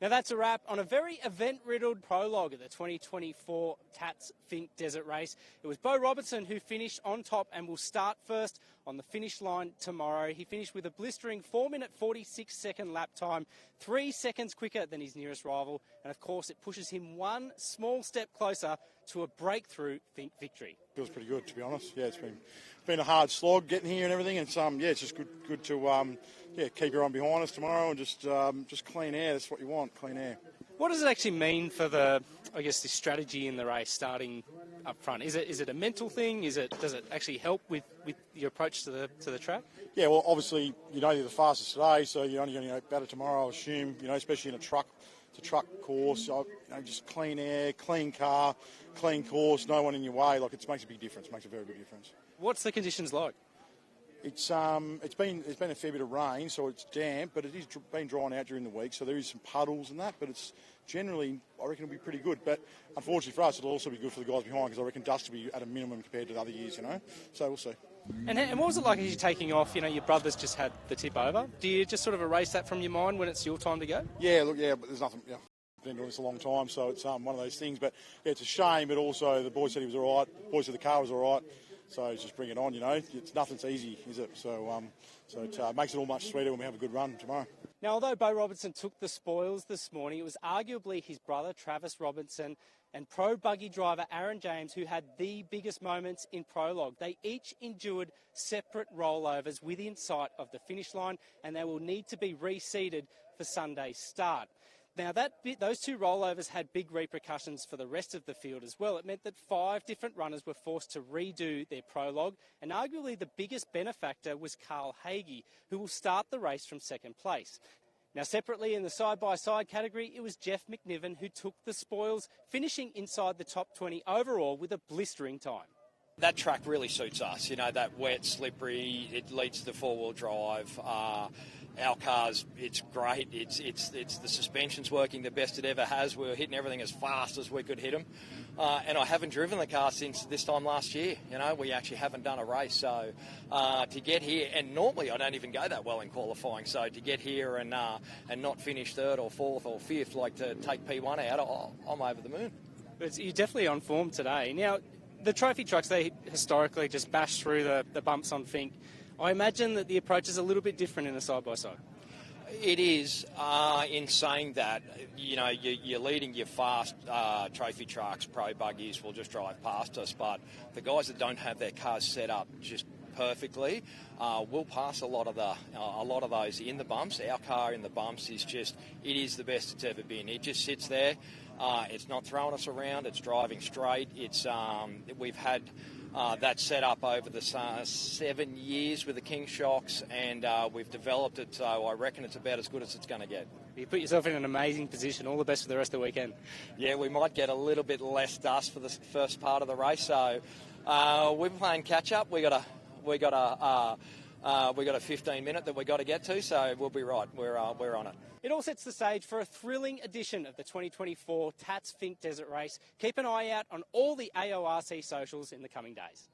Now that's a wrap on a very event-riddled prologue of the 2024 Tatts Finke Desert Race. It was Beau Robertson who finished on top and will start first on the finish line tomorrow. He finished with a blistering 4-minute 46-second lap time, 3 seconds quicker than his nearest rival, and of course it pushes him one small step closer to a breakthrough Finke victory. Feels pretty good, to be honest. Yeah, it's been a hard slog getting here and everything, and it's just good to keep her on behind us tomorrow and just clean air. That's what you want, clean air. What does it actually mean for the strategy in the race starting up front? Is it a mental thing? Does it actually help with your approach to the track? Yeah, well, obviously you know you're the fastest today, so you're only going to get better tomorrow, I assume. Especially in a truck course. Just clean air, clean car, clean course, no one in your way. It makes a big difference. Makes a very big difference. What's the conditions like? It's been a fair bit of rain, so it's damp, but it is been drying out during the week, so there is some puddles and that, but it's generally, I reckon, it'll be pretty good. But unfortunately for us, it'll also be good for the guys behind, because I reckon dust will be at a minimum compared to the other years, so we'll see. And what was it like as you're taking off? Your brother's just had the tip over. Do you just sort of erase that from your mind when it's your time to go? Yeah, but there's nothing, I've been doing this a long time, so it's one of those things. But yeah, it's a shame, but also the boy said he was all right. The boy said the car was all right. So just bring it on, Nothing's easy, is it? So it makes it all much sweeter when we have a good run tomorrow. Now, although Beau Robertson took the spoils this morning, it was arguably his brother, Travis Robertson, and pro buggy driver Aaron James who had the biggest moments in Prologue. They each endured separate rollovers within sight of the finish line, and they will need to be reseeded for Sunday's start. Now, those two rollovers had big repercussions for the rest of the field as well. It meant that 5 different runners were forced to redo their prologue, and arguably the biggest benefactor was Carl Hagee, who will start the race from second place. Now, separately in the side-by-side category, it was Jeff McNiven who took the spoils, finishing inside the top 20 overall with a blistering time. That track really suits us, that wet, slippery, it leads to four-wheel drive. Our cars, it's great. It's the suspension's working the best it ever has. We were hitting everything as fast as we could hit them. And I haven't driven the car since this time last year. We actually haven't done a race. So to get here, and normally I don't even go that well in qualifying. So to get here and not finish third or fourth or fifth, to take P1 out, I'm over the moon. But you're definitely on form today. Now, the trophy trucks, they historically just bash through the bumps on Finke. I imagine that the approach is a little bit different in a side-by-side. It is, in saying that, you're leading your fast trophy trucks, pro buggies will just drive past us, but the guys that don't have their cars set up just perfectly will pass a lot of those in the bumps. Our car in the bumps it is the best it's ever been. It just sits there. It's not throwing us around. It's driving straight. We've had that set up over the 7 years with the King shocks, and we've developed it, so I reckon it's about as good as it's going to get. You put yourself in an amazing position. All the best for the rest of the weekend. Yeah, we might get a little bit less dust for the first part of the race, so we're playing catch-up. We got a 15-minute that we got to get to, so we'll be right. We're on it. It all sets the stage for a thrilling edition of the 2024 Tatts Finke Desert Race. Keep an eye out on all the AORC socials in the coming days.